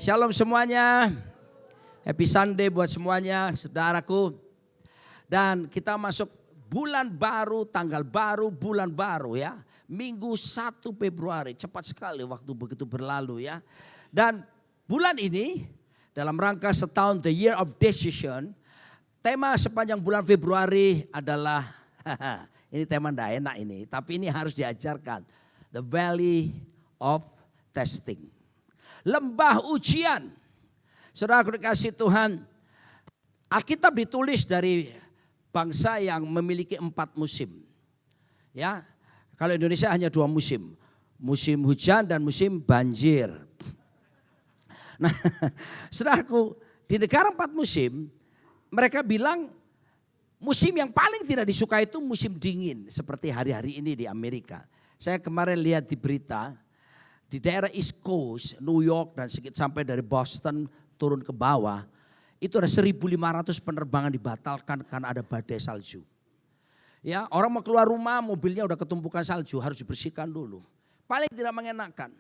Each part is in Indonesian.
Shalom semuanya. Happy Sunday buat semuanya, saudaraku. Dan kita masuk bulan baru, tanggal baru, bulan baru ya. Minggu 1 Februari, cepat sekali waktu begitu berlalu ya. Dan bulan ini dalam rangka setahun The Year of Decision, tema sepanjang bulan Februari adalah, ini tema enggak enak ini, tapi ini harus diajarkan. The Valley of Testing. Lembah ujian. Saudara dikasih Tuhan, Alkitab ditulis dari bangsa yang memiliki 4 musim. Ya, kalau Indonesia hanya 2 musim. Musim hujan dan musim banjir. Nah, saudaraku, di negara 4 musim, mereka bilang musim yang paling tidak disukai itu musim dingin. Seperti hari-hari ini di Amerika. Saya kemarin lihat di berita, di daerah East Coast, New York dan sedikit sampai dari Boston turun ke bawah, itu ada 1.500 penerbangan dibatalkan karena ada badai salju. Ya, orang mau keluar rumah, mobilnya udah ketumpukan salju, harus dibersihkan dulu. Paling tidak mengenakan.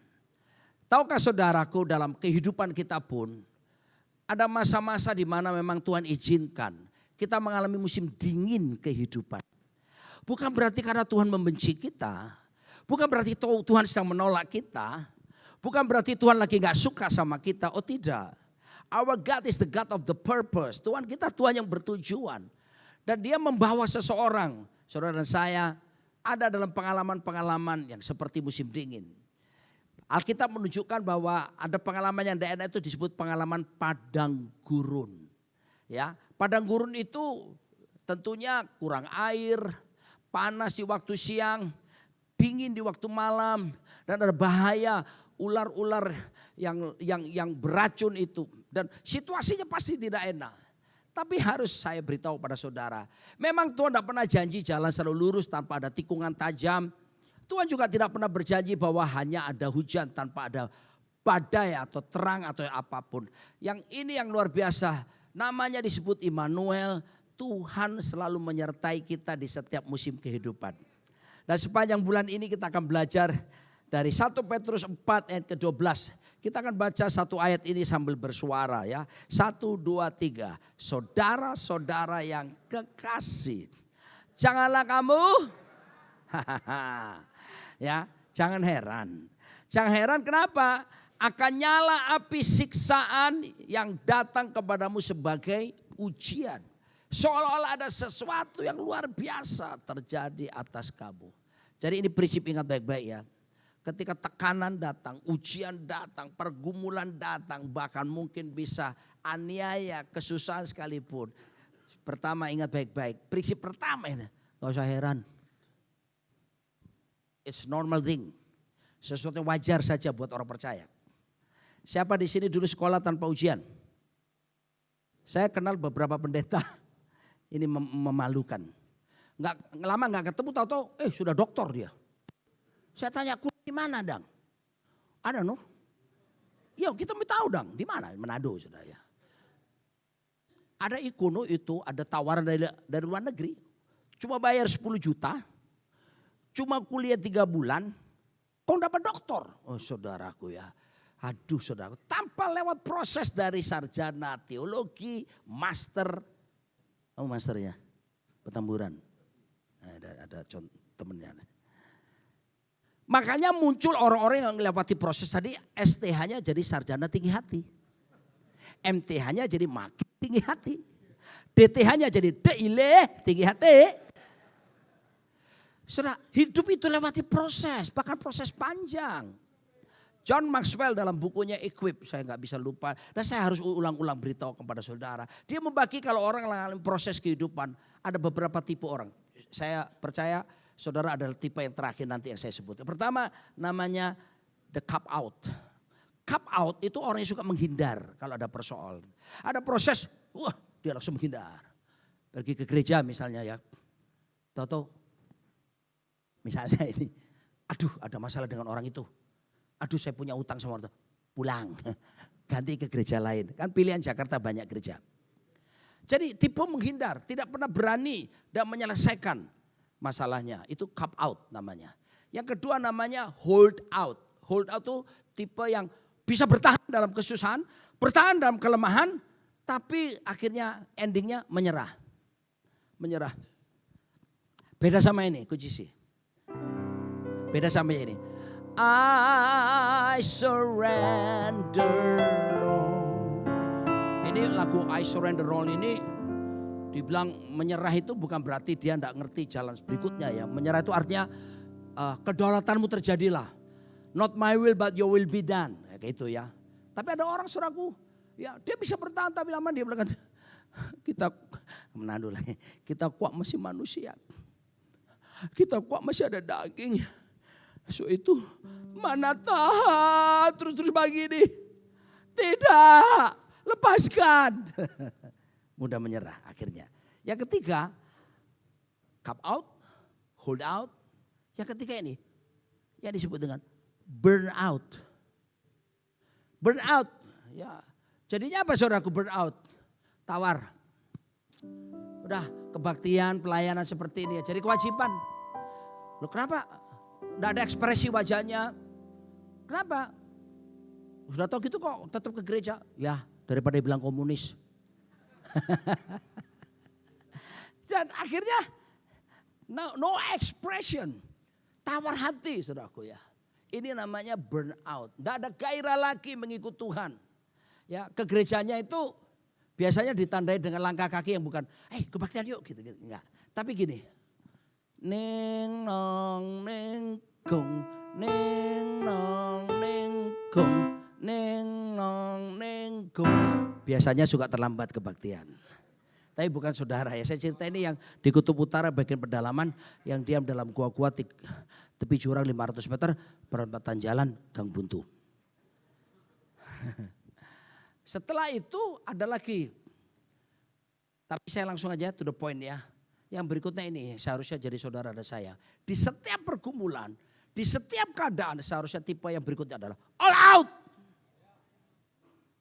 Tahukah saudaraku, dalam kehidupan kita pun ada masa-masa di mana memang Tuhan izinkan kita mengalami musim dingin kehidupan. Bukan berarti karena Tuhan membenci kita. Bukan berarti Tuhan sedang menolak kita. Bukan berarti Tuhan lagi gak suka sama kita. Oh tidak. Our God is the God of the purpose. Tuhan kita Tuhan yang bertujuan. Dan dia membawa seseorang, saudara dan saya, ada dalam pengalaman-pengalaman yang seperti musim dingin. Alkitab menunjukkan bahwa ada pengalaman yang DNA itu disebut pengalaman padang gurun. Ya, padang gurun itu tentunya kurang air, panas di waktu siang, dingin di waktu malam, dan ada bahaya ular-ular yang beracun itu. Dan situasinya pasti tidak enak. Tapi harus saya beritahu pada saudara, memang Tuhan tidak pernah janji jalan selalu lurus tanpa ada tikungan tajam. Tuhan juga tidak pernah berjanji bahwa hanya ada hujan tanpa ada badai atau terang atau apapun. Yang ini yang luar biasa, namanya disebut Immanuel. Tuhan selalu menyertai kita di setiap musim kehidupan. Dan sepanjang bulan ini kita akan belajar dari 1 Petrus 4 ayat ke-12. Kita akan baca satu ayat ini sambil bersuara ya. 1, 2, 3. Saudara-saudara yang kekasih, janganlah kamu ya, jangan heran. Jangan heran kenapa? Akan nyala api siksaan yang datang kepadamu sebagai ujian. Seolah-olah ada sesuatu yang luar biasa terjadi atas kamu. Jadi ini prinsip, ingat baik-baik ya. Ketika tekanan datang, ujian datang, pergumulan datang, bahkan mungkin bisa aniaya, kesusahan sekalipun. Pertama ingat baik-baik, prinsip pertama ini, gak usah heran. It's normal thing. Sesuatu yang wajar saja buat orang percaya. Siapa di sini dulu sekolah tanpa ujian? Saya kenal beberapa pendeta. Ini memalukan. Nggak lama nggak ketemu, tahu-tahu sudah doktor dia. Saya tanya, kuliah di mana Dang? Ada no? Ya kita mau tahu Dang, di mana? Manado sudah ya. Ada ikono itu, ada tawaran dari luar negeri. Cuma bayar 10 juta. Cuma kuliah 3 bulan. Kau dapat doktor. Oh saudaraku ya. Aduh saudaraku. Tanpa lewat proses dari sarjana teologi, master. Kamu masternya, Petamburan. Ada temennya. Makanya muncul orang-orang yang melewati proses tadi, STH-nya jadi sarjana tinggi hati. MTH-nya jadi makin tinggi hati. DTH-nya jadi deile tinggi hati. Saudara, hidup itu lewati proses, bahkan proses panjang. John Maxwell dalam bukunya Equip, saya nggak bisa lupa. Dan saya harus ulang-ulang beritahu kepada saudara. Dia membagi kalau orang mengalami proses kehidupan, ada beberapa tipe orang. Saya percaya saudara adalah tipe yang terakhir nanti yang saya sebut. Pertama namanya the cop out. Cop out itu orang yang suka menghindar kalau ada persoalan. Ada proses, wah dia langsung menghindar. Pergi ke gereja misalnya ya. Tahu-tahu misalnya ini, aduh ada masalah dengan orang itu. Aduh saya punya utang sama orang itu. Pulang, ganti ke gereja lain. Kan pilihan Jakarta banyak gereja. Jadi tipe menghindar, tidak pernah berani dan menyelesaikan masalahnya. Itu cop out namanya. Yang kedua namanya hold out. Hold out itu tipe yang bisa bertahan dalam kesusahan, bertahan dalam kelemahan, tapi akhirnya endingnya menyerah. Menyerah. Beda sama ini, kunci. Beda sama ini. I surrender all. Ini lagu I surrender all ini dibilang menyerah itu bukan berarti dia tidak ngerti jalan berikutnya ya. Menyerah itu artinya kedaulatanmu terjadilah. Not my will but your will be done. Kayak gitu ya. Tapi ada orang saudaraku, ya dia bisa bertahan tapi lama dia bilang kita menandu lagi. Kita kuat masih manusia. Kita kuat masih ada daging. So itu mana tahan terus begini. Tidak, lepaskan. Mudah menyerah akhirnya. Yang ketiga, cup out, hold out. Yang ketiga ini, yang disebut dengan burn out. Burn out, ya. Jadinya apa saudaraku burn out? Tawar. Udah kebaktian, pelayanan seperti ini ya. Jadi kewajiban. Loh kenapa? Tidak ada ekspresi wajahnya. Kenapa? Sudah tahu gitu kok tetap ke gereja. Ya daripada bilang komunis. Dan akhirnya no expression. Tawar hati saudaraku ya. Ini namanya burn out. Tidak ada gairah lagi mengikut Tuhan. Ya ke gerejanya itu biasanya ditandai dengan langkah kaki yang bukan. Kebaktian yuk gitu. Enggak. Tapi gini. Ning nong ning gong, ning nong ning gong, ning nong ning gong. Biasanya suka terlambat kebaktian. Tapi bukan saudara ya. Saya cerita ini yang di Kutub Utara bagian pedalaman yang diam dalam gua-gua tepi jurang 500 meter perempatan jalan gang buntu. Setelah itu ada lagi. Tapi saya langsung aja to the point ya. Yang berikutnya ini seharusnya jadi saudara dan saya. Di setiap pergumulan, di setiap keadaan seharusnya tipe yang berikutnya adalah all out.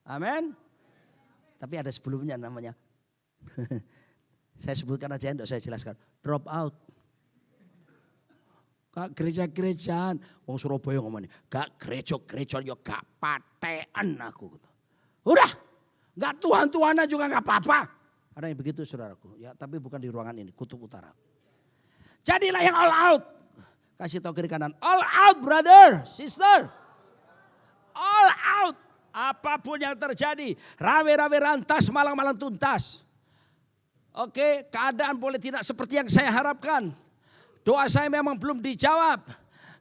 Amin. Tapi ada sebelumnya namanya. Saya sebutkan aja untuk saya jelaskan. Drop out. Gak gereja-gerejaan. Wong Surabaya ngomongnya. Gak gereja-gerejaan ya gak patean aku. Udah. Gak Tuhan-Tuhanan juga gak apa-apa. Ada yang begitu saudaraku. Ya, tapi bukan di ruangan ini, Kutub Utara. Jadilah yang all out. Kasih tahu kiri kanan. All out brother, sister. All out. Apapun yang terjadi. Rame-rame rantas, malang-malang tuntas. Oke, keadaan boleh tidak seperti yang saya harapkan. Doa saya memang belum dijawab.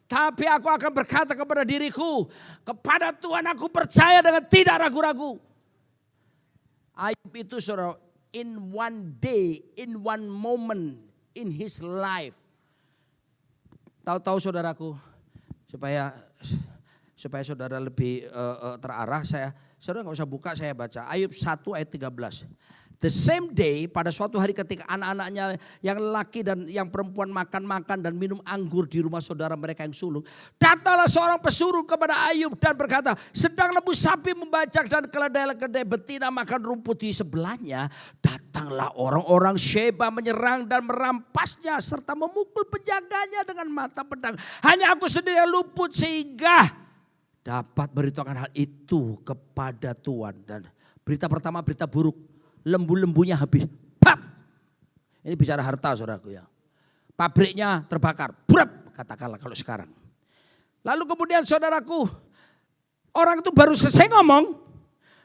Tapi aku akan berkata kepada diriku. Kepada Tuhan aku percaya dengan tidak ragu-ragu. Ayub itu saudara. In one day, in one moment, in his life. Tahu-tahu saudaraku, supaya saudara lebih terarah, saudara nggak usah buka, saya baca. Ayub 1 ayat 13. The same day, pada suatu hari ketika anak-anaknya yang laki dan yang perempuan makan-makan dan minum anggur di rumah saudara mereka yang sulung. Datanglah seorang pesuruh kepada Ayub dan berkata, sedang lembu sapi membajak dan keledai-keledai betina makan rumput di sebelahnya. Datanglah orang-orang Sheba menyerang dan merampasnya serta memukul penjaganya dengan mata pedang. Hanya aku sendiri yang luput sehingga dapat beritahukan hal itu kepada Tuhan. Dan berita pertama berita buruk. Lembu-lembunya habis. Pap! Ini bicara harta saudaraku ya. Pabriknya terbakar. Brap! Katakanlah kalau sekarang. Lalu kemudian saudaraku. Orang itu baru selesai ngomong.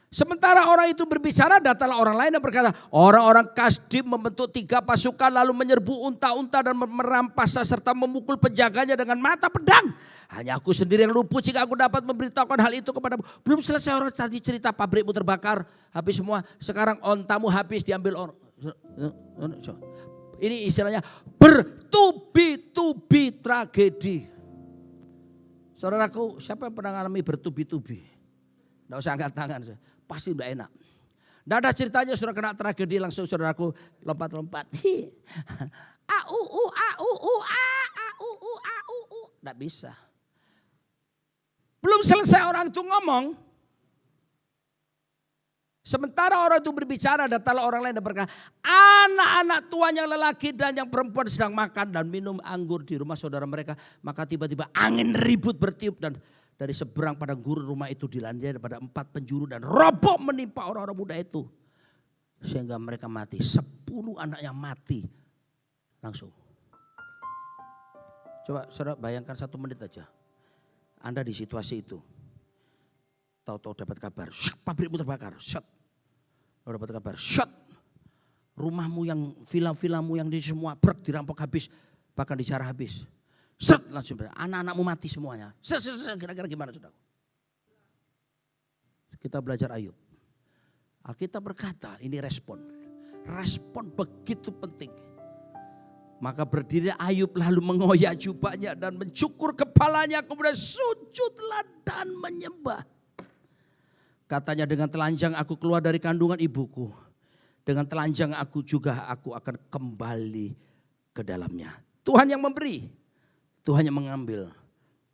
Sementara orang itu berbicara, datanglah orang lain yang berkata, orang-orang Kasdim membentuk 3 pasukan lalu menyerbu unta-unta dan merampas serta memukul penjaganya dengan mata pedang. Hanya aku sendiri yang luput jika aku dapat memberitahukan hal itu kepadamu. Belum selesai orang tadi cerita pabrikmu terbakar, habis semua. Sekarang ontamu habis diambil orang. Ini istilahnya bertubi-tubi tragedi. Saudaraku, siapa yang pernah mengalami bertubi-tubi? Tidak usah angkat tangan. Pasti udah enak. Tidak ada ceritanya sudah kena tragedi langsung saudaraku lompat-lompat. Tidak bisa. Belum selesai orang itu ngomong. Sementara orang itu berbicara, datanglah orang lain dan berkata, anak-anak tuan yang lelaki dan yang perempuan sedang makan dan minum anggur di rumah saudara mereka. Maka tiba-tiba angin ribut bertiup dan dari seberang padang gurun rumah itu dilandai pada 4 penjuru dan roboh menimpa orang-orang muda itu. Sehingga mereka mati. 10 anaknya mati langsung. Coba saudara bayangkan 1 menit aja. Anda di situasi itu. Tahu-tahu dapat kabar, pabrikmu terbakar, shot. Lalu dapat kabar, shot. Rumahmu yang, villa-villamu yang di semua brek dirampok habis, bahkan dijarah habis. Set langsung, anak-anakmu mati semuanya. Kira-kira gimana saudara? Kita belajar Ayub. Alkitab berkata, ini respon. Respon begitu penting. Maka berdiri Ayub lalu mengoyak jubahnya dan mencukur kepalanya, kemudian sujudlah dan menyembah. Katanya, dengan telanjang aku keluar dari kandungan ibuku. Dengan telanjang aku akan kembali ke dalamnya. Tuhan yang memberi, Tuhan yang mengambil.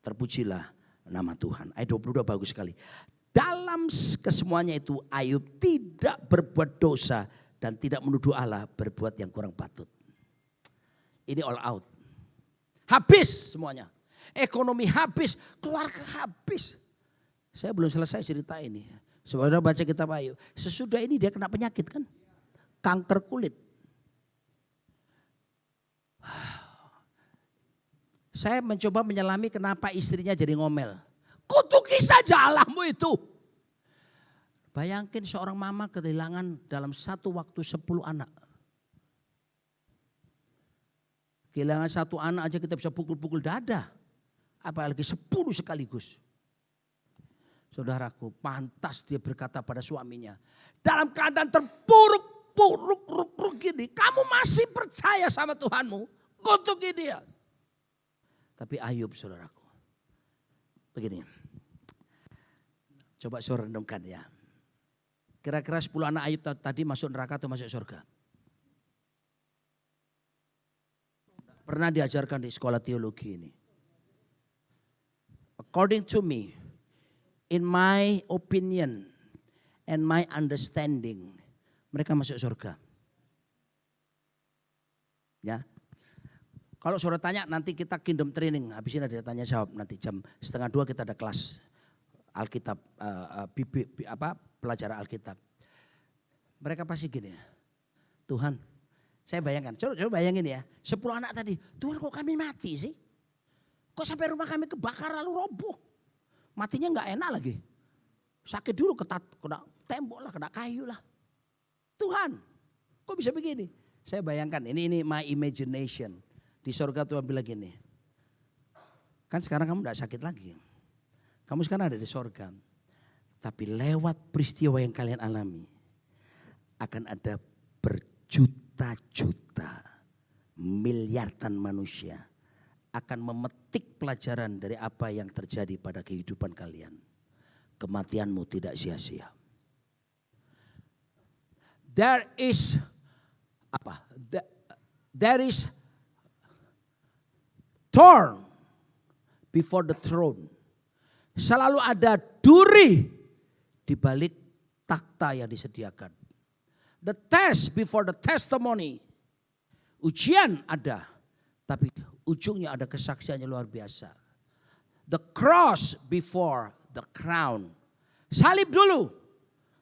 Terpujilah nama Tuhan. Ayat 22 bagus sekali. Dalam kesemuanya itu Ayub tidak berbuat dosa dan tidak menuduh Allah berbuat yang kurang patut. Ini all out. Habis semuanya. Ekonomi habis, keluarga habis. Saya belum selesai cerita ini. Saudara baca kitab Ayub. Sesudah ini dia kena penyakit kan? Kanker kulit. Saya mencoba menyelami kenapa istrinya jadi ngomel. Kutuki saja Allahmu itu. Bayangin seorang mama kehilangan dalam satu waktu 10 anak. Kehilangan 1 anak aja kita bisa pukul-pukul dada. Apalagi 10 sekaligus. Saudaraku, pantas dia berkata pada suaminya. Dalam keadaan terpuruk gini. Kamu masih percaya sama Tuhanmu. Kutuki dia. Tapi Ayub saudaraku. Begini. Coba saudara renungkan ya. Kira-kira 10 anak Ayub tadi masuk neraka atau masuk surga? Pernah diajarkan di sekolah teologi ini. According to me, in my opinion and my understanding, mereka masuk surga. Ya. Kalau saudara tanya nanti kita kingdom training, habis ini ada tanya jawab nanti jam 1:30 kita ada kelas Alkitab, pelajaran Alkitab. Mereka pasti gini ya, Tuhan, saya bayangkan, coba bayangin ya, 10 anak tadi, Tuhan kok kami mati sih? Kok sampai rumah kami kebakar lalu roboh? Matinya nggak enak lagi. Sakit dulu kena tembok lah, kena kayu lah. Tuhan, kok bisa begini? Saya bayangkan, ini my imagination. Di surga Tuhan bilang gini, kan sekarang kamu gak sakit lagi. Kamu sekarang ada di surga. Tapi lewat peristiwa yang kalian alami, akan ada berjuta-juta, miliaran manusia akan memetik pelajaran dari apa yang terjadi pada kehidupan kalian. Kematianmu tidak sia-sia. There is thorn before the throne. Selalu ada duri di balik takhta yang disediakan. The test before the testimony. Ujian ada, tapi ujungnya ada kesaksiannya luar biasa. The cross before the crown. Salib dulu,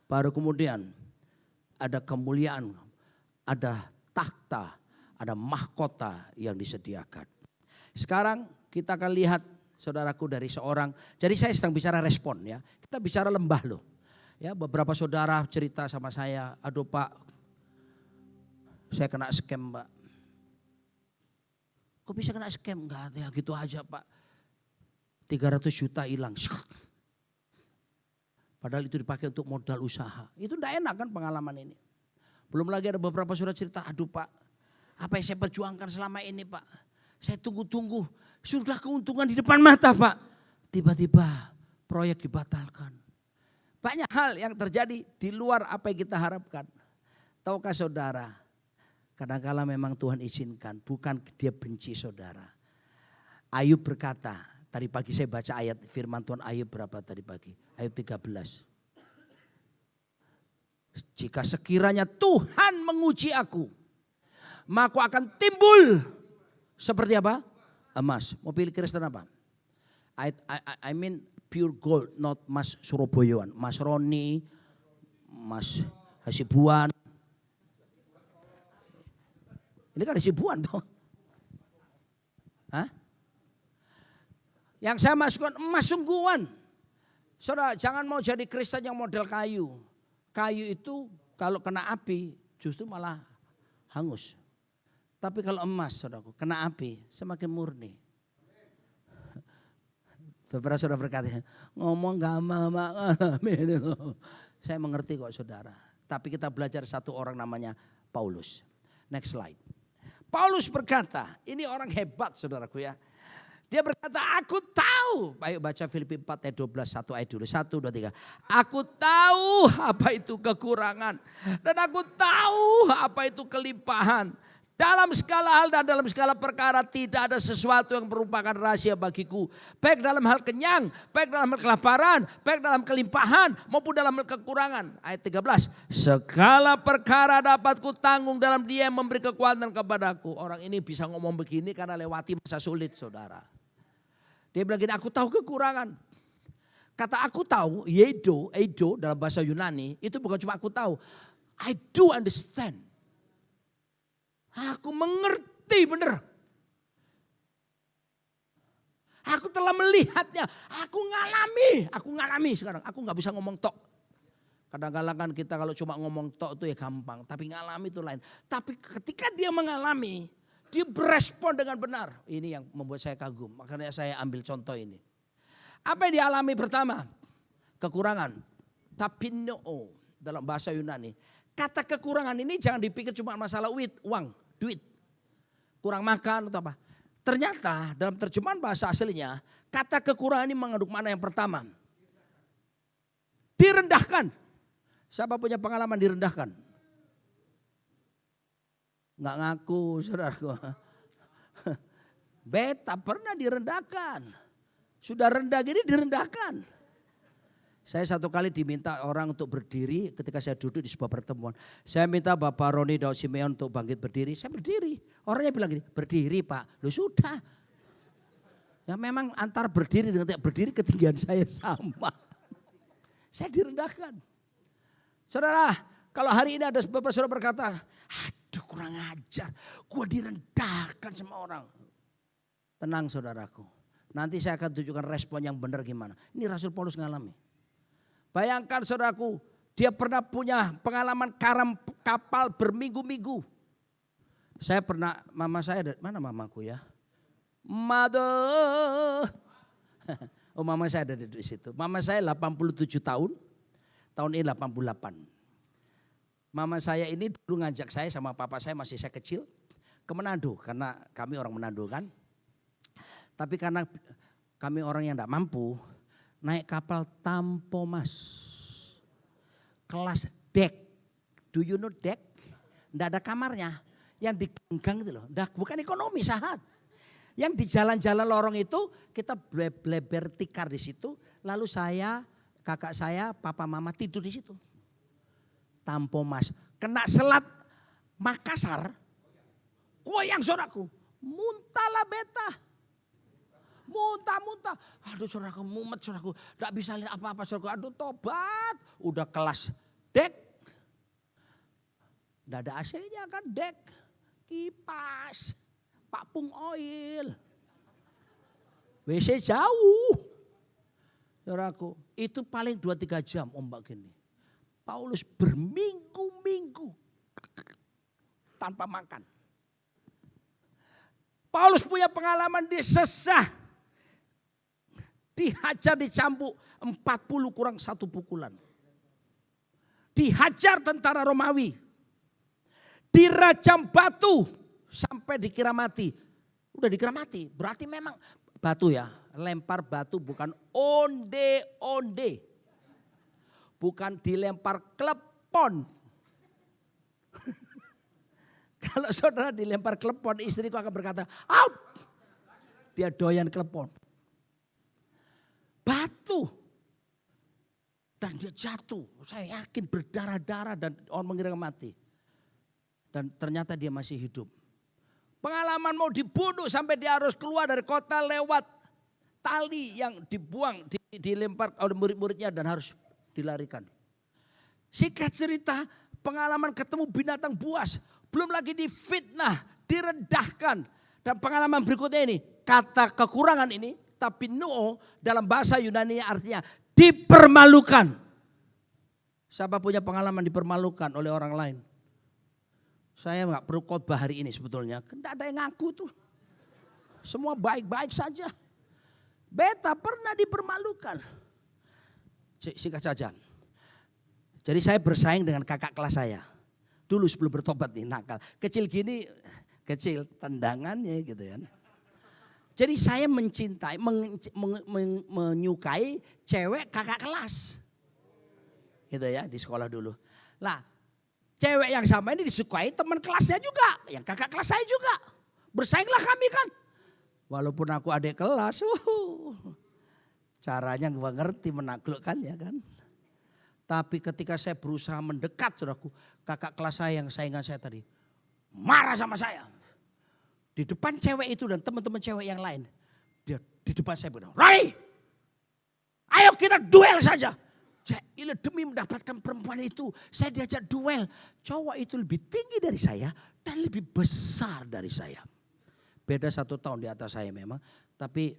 baru kemudian ada kemuliaan, ada takhta, ada mahkota yang disediakan. Sekarang kita akan lihat saudaraku dari seorang, jadi saya sedang bicara respon ya. Kita bicara lembah loh. Ya, beberapa saudara cerita sama saya, aduh Pak, saya kena scam Pak. Kok bisa kena scam? Enggak ya gitu aja Pak. 300 juta hilang. Padahal itu dipakai untuk modal usaha. Itu enggak enak kan pengalaman ini. Belum lagi ada beberapa saudara cerita, aduh Pak, apa yang saya perjuangkan selama ini Pak. Saya tunggu-tunggu, sudah keuntungan di depan mata Pak. Tiba-tiba proyek dibatalkan. Banyak hal yang terjadi di luar apa yang kita harapkan. Tahukah saudara, kadang-kala memang Tuhan izinkan, bukan dia benci saudara. Ayub berkata, tadi pagi saya baca ayat firman Tuhan Ayub berapa tadi pagi? Ayub 13. Jika sekiranya Tuhan menguji aku, maka aku akan timbul seperti apa? Emas. Mau pilih Kristen apa? I mean pure gold, not Mas Surabayaan. Mas Roni, Mas Hasibuan. Ini kan Hasibuan toh. Hah? Yang saya masukkan emas sungguhan. Saudara, jangan mau jadi Kristen yang model kayu. Kayu itu kalau kena api justru malah hangus. Tapi kalau emas, saudaraku, kena api semakin murni. Saudara sudah berkata, ngomong gak amin. Saya mengerti kok saudara. Tapi kita belajar satu orang namanya Paulus. Next slide. Paulus berkata, ini orang hebat saudaraku ya. Dia berkata, aku tahu. Ayo baca Filipi 4 ayat 12, 1 ayat dulu. 1, 2, 3. Aku tahu apa itu kekurangan. Dan aku tahu apa itu kelimpahan. Dalam segala hal dan dalam segala perkara tidak ada sesuatu yang merupakan rahasia bagiku. Baik dalam hal kenyang, baik dalam hal kelaparan, baik dalam kelimpahan maupun dalam hal kekurangan. Ayat 13. Segala perkara dapat ku tanggung dalam Dia yang memberi kekuatan kepadaku. Orang ini bisa ngomong begini karena lewati masa sulit saudara. Dia bilang gini, aku tahu kekurangan. Kata aku tahu, eido dalam bahasa Yunani, itu bukan cuma aku tahu. I do understand. Aku mengerti benar. Aku telah melihatnya. Aku ngalami sekarang. Aku gak bisa ngomong tok. Kadang-kadang kan kita kalau cuma ngomong tok itu ya gampang. Tapi ngalami itu lain. Tapi ketika dia mengalami, dia berespon dengan benar. Ini yang membuat saya kagum. Makanya saya ambil contoh ini. Apa yang dialami pertama? Kekurangan. Tapinoo dalam bahasa Yunani. Kata kekurangan ini jangan dipikir cuma masalah duit. Kurang makan atau apa. Ternyata dalam terjemahan bahasa aslinya, kata kekurangan ini mengandung makna yang pertama. Direndahkan. Siapa punya pengalaman direndahkan? Nggak ngaku saudaraku. Beta pernah direndahkan. Sudah rendah gini direndahkan. Saya satu kali diminta orang untuk berdiri ketika saya duduk di sebuah pertemuan. Saya minta Bapak Roni Daud Simeon untuk bangkit berdiri. Saya berdiri. Orangnya bilang gini, berdiri Pak. Loh sudah. Ya memang antar berdiri dengan tidak berdiri ketinggian saya sama. Saya direndahkan. Saudara, kalau hari ini ada beberapa saudara berkata, aduh kurang ajar. Gua direndahkan sama orang. Tenang saudaraku. Nanti saya akan tunjukkan respon yang benar gimana. Ini Rasul Paulus ngalami. Bayangkan saudaraku, dia pernah punya pengalaman karam kapal berminggu-minggu. Saya pernah, mama saya, mana mamaku ya? Mother. Oh mama saya ada di situ. Mama saya 87 tahun, tahun ini 88. Mama saya ini dulu ngajak saya sama papa saya masih saya kecil ke Manado. Karena kami orang Manado kan. Tapi karena kami orang yang tidak mampu, naik kapal Tampomas. Kelas deck. Do you know deck? Tidak ada kamarnya. Yang di ganggang itu loh. Bukan ekonomi sahat. Yang di jalan-jalan lorong itu kita bleber tikar di situ. Lalu saya, kakak saya, papa mama tidur di situ. Tampomas. Kena selat Makassar. Goyang saudaraku. Muntahlah beta. Muntah. Aduh saudaraku mumet saudaraku. Gak bisa lihat apa-apa saudaraku. Aduh tobat. Udah kelas dek. Gak ada AC-nya kan dek. Kipas. Papung oil. WC jauh. Saudaraku. Itu paling 2-3 jam ombak gini. Paulus berminggu-minggu. Tanpa makan. Paulus punya pengalaman disesah. Dihajar dicambuk 40 kurang 1 pukulan. Dihajar tentara Romawi. Dirajam batu sampai dikira mati. Udah dikira mati. Berarti memang batu ya. Lempar batu bukan onde-onde. Bukan dilempar klepon. Kalau saudara dilempar klepon, istriku akan berkata, out. Dia doyan klepon. Batu. Dan dia jatuh. Saya yakin berdarah-darah dan orang mengira mati. Dan ternyata dia masih hidup. Pengalaman mau dibunuh sampai dia harus keluar dari kota lewat tali yang dibuang di dilempar oleh murid-muridnya dan harus dilarikan. Singkat cerita, pengalaman ketemu binatang buas, belum lagi difitnah, direndahkan. Dan pengalaman berikutnya ini, kata kekurangan ini, tapinoo dalam bahasa Yunani artinya dipermalukan. Siapa punya pengalaman dipermalukan oleh orang lain? Saya nggak perlu khotbah hari ini sebetulnya, tidak ada yang ngaku tuh. Semua baik-baik saja. Beta pernah dipermalukan. Singkat saja. Jadi saya bersaing dengan kakak kelas saya. Dulu sebelum bertobat nih nakal. Kecil gini, kecil tendangannya gitu kan. Jadi saya mencintai, menyukai cewek kakak kelas. Gitu ya di sekolah dulu. Lah cewek yang sama ini disukai teman kelasnya juga. Yang kakak kelas saya juga. Bersainglah kami kan. Walaupun aku adik kelas, caranya gue ngerti menaklukkannya kan. Tapi ketika saya berusaha mendekat saudaraku, kakak kelas saya yang saingan saya tadi marah sama saya. Di depan cewek itu dan teman-teman cewek yang lain. Dia di depan saya bilang, Rai, ayo kita duel saja. Demi mendapatkan perempuan itu, saya diajak duel. Cowok itu lebih tinggi dari saya dan lebih besar dari saya. Beda 1 tahun di atas saya memang. Tapi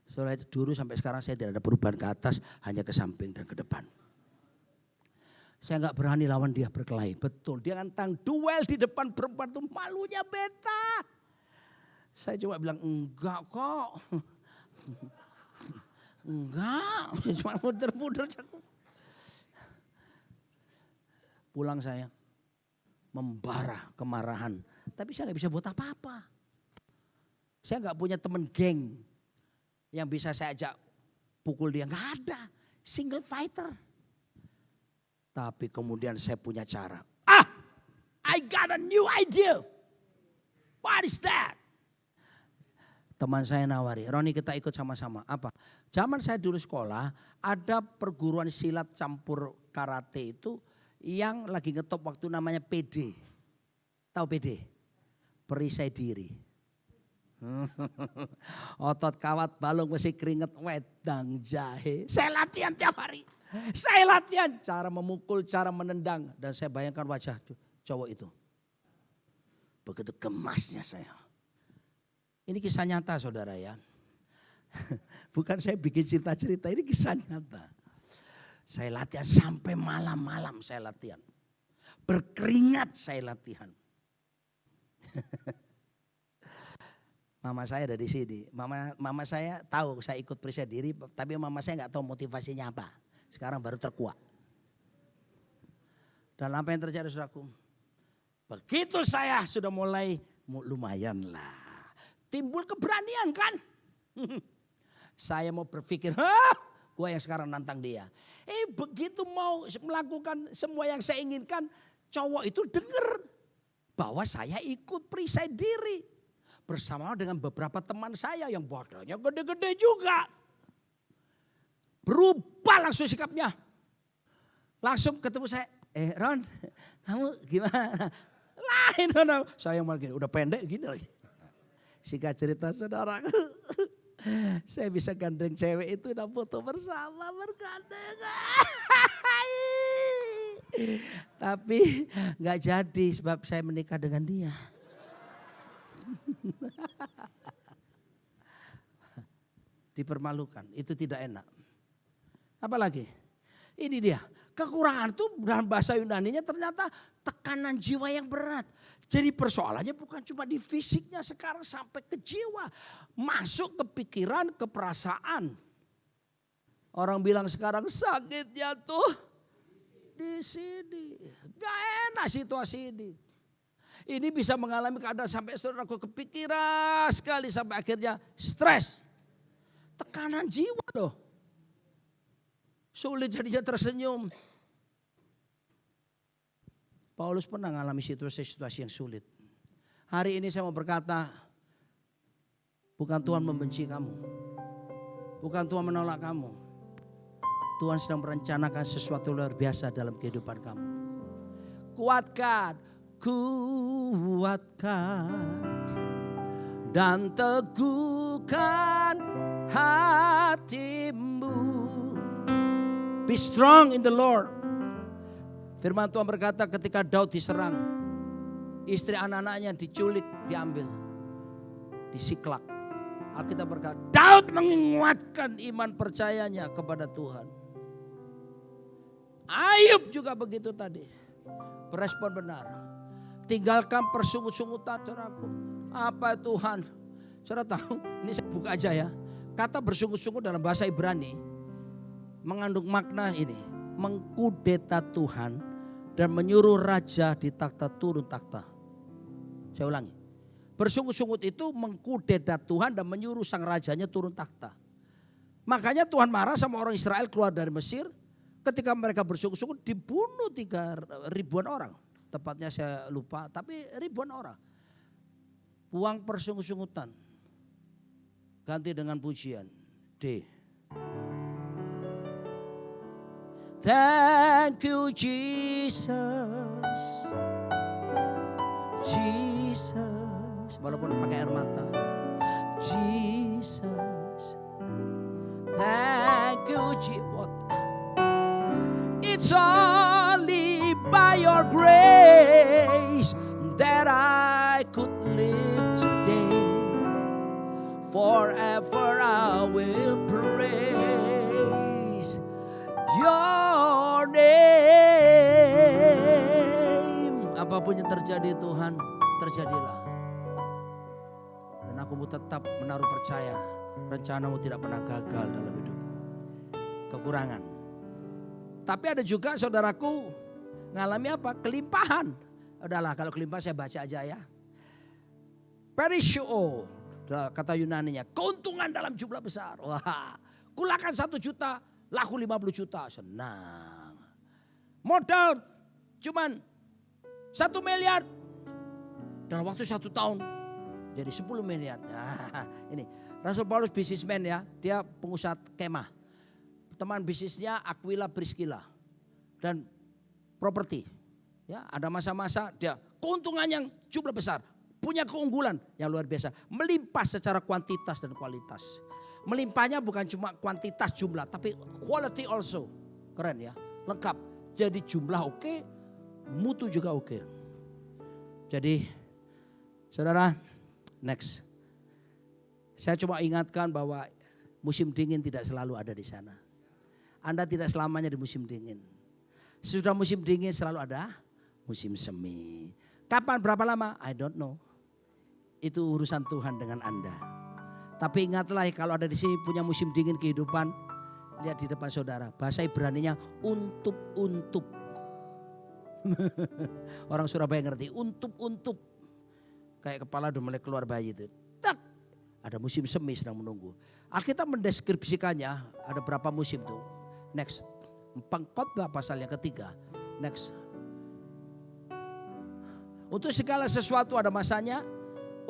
setelah itu dulu sampai sekarang saya tidak ada perubahan ke atas, hanya ke samping dan ke depan. Saya nggak berani lawan dia berkelahi. Betul, dia nantang duel di depan perempuan itu malunya beta. Saya coba bilang enggak kok. Enggak, cuma muter-muter. Pulang saya membara kemarahan. Tapi saya nggak bisa buat apa-apa. Saya nggak punya teman geng yang bisa saya ajak pukul dia. Nggak ada, single fighter. Tapi kemudian saya punya cara. I got a new idea. What is that? Teman saya nawari, Roni kita ikut sama-sama. Apa? Zaman saya dulu sekolah, ada perguruan silat campur karate itu yang lagi ngetop waktu namanya PD. Tahu PD? Perisai diri. Otot kawat balung mesti keringet wedang jahe. Saya latihan tiap hari. Saya latihan cara memukul, cara menendang. Dan saya bayangkan wajah cowok itu. Begitu gemasnya saya. Ini kisah nyata saudara ya. Bukan saya bikin cerita-cerita, ini kisah nyata. Saya latihan sampai malam-malam saya latihan. Berkeringat saya latihan. Mama saya ada di sini. Mama saya tahu saya ikut perisai diri, tapi mama saya nggak tahu motivasinya apa. Sekarang baru terkuak. Dan apa yang terjadi saudaraku? Begitu saya sudah mulai lumayan lah. Timbul keberanian kan. Saya mau berpikir, gue yang sekarang nantang dia. Begitu mau melakukan semua yang saya inginkan, cowok itu dengar bahwa saya ikut perisai diri. Bersama dengan beberapa teman saya yang badannya gede-gede juga. Berubah langsung sikapnya. Langsung ketemu saya, Ron, kamu gimana? Lain Ron, saya malah gini, udah pendek gini lagi. Singkat cerita saudara, saya bisa gandeng cewek itu dan foto bersama bergandengan. Tapi gak jadi sebab saya menikah dengan dia. Dipermalukan, itu tidak enak. Apalagi, ini dia, kekurangan itu dalam bahasa Yunaninya ternyata tekanan jiwa yang berat. Jadi persoalannya bukan cuma di fisiknya sekarang sampai ke jiwa. Masuk ke pikiran, ke perasaan. Orang bilang sekarang sakitnya tuh di sini. Gak enak situasi ini. Ini bisa mengalami keadaan sampai saudaraku kepikiran sekali sampai akhirnya stres. Tekanan jiwa loh. Sulit jadinya tersenyum. Paulus pernah mengalami situasi-situasi yang sulit. Hari ini saya mau berkata, bukan Tuhan membenci kamu. Bukan Tuhan menolak kamu. Tuhan sedang merencanakan sesuatu luar biasa dalam kehidupan kamu. Kuatkan. Kuatkan dan teguhkan hatimu. Be strong in the Lord. Firman Tuhan berkata ketika Daud diserang, istri anak-anaknya diculik, diambil, disiklak. Alkitab berkata, Daud menguatkan iman percayanya kepada Tuhan. Ayub juga begitu tadi. Berespon benar. Tinggalkan persungut-sungutan, saudaraku. Apa Tuhan? Saudara tahu, ini saya buka aja ya. Kata bersungut-sungut dalam bahasa Ibrani mengandung makna ini. Mengkudeta Tuhan dan menyuruh raja di takhta turun takhta. Saya ulangi. Bersungut-sungut itu mengkudeta Tuhan dan menyuruh sang rajanya turun takhta. Makanya Tuhan marah sama orang Israel keluar dari Mesir. Ketika mereka bersungut-sungut dibunuh 3.000 orang. Tepatnya saya lupa, tapi ribuan orang. Buang persungut-sungutan. Ganti dengan pujian. D. Thank you Jesus. Jesus. Walaupun pakai air mata. Jesus. Thank you Jesus. It's only by your grace that I could live today. Forever I will praise your name. Apapun yang terjadi Tuhan, terjadilah. Dan aku mau tetap menaruh percaya, rencanamu tidak pernah gagal dalam hidupku. Kekurangan. Tapi ada juga saudaraku ngalami apa? Kelimpahan. Udahlah kalau kelimpahan saya baca aja ya. Perishio, kata Yunaninya, keuntungan dalam jumlah besar. Wah, kulakan 1 juta, laku 50 juta. Senang. Modal cuman 1 miliar. Dalam waktu 1 tahun jadi 10 miliar. Nah, ini Rasul Paulus bisnismen ya, dia pengusaha kemah. Teman bisnisnya Aquila Priscilla dan properti. Ya, ada masa-masa dia keuntungan yang jumlah besar, punya keunggulan yang luar biasa, melimpah secara kuantitas dan kualitas. Melimpahnya bukan cuma kuantitas jumlah, tapi quality also. Keren ya, lengkap. Jadi jumlah oke, mutu juga oke. Jadi saudara, next. Saya cuma ingatkan bahwa musim dingin tidak selalu ada di sana. Anda tidak selamanya di musim dingin. Sudah musim dingin selalu ada musim semi. Kapan, berapa lama? I don't know. Itu urusan Tuhan dengan Anda. Tapi ingatlah kalau ada di sini punya musim dingin kehidupan. Lihat di depan saudara. Bahasa Ibraninya untup-untup. Orang Surabaya ngerti. Untup-untup. Kayak kepala udah mulai keluar bayi itu. Tak. Ada musim semi sedang menunggu. Alkitab mendeskripsikannya ada berapa musim tuh. Next. Pengkhotbah pasal yang ketiga. Next. Untuk segala sesuatu ada masanya.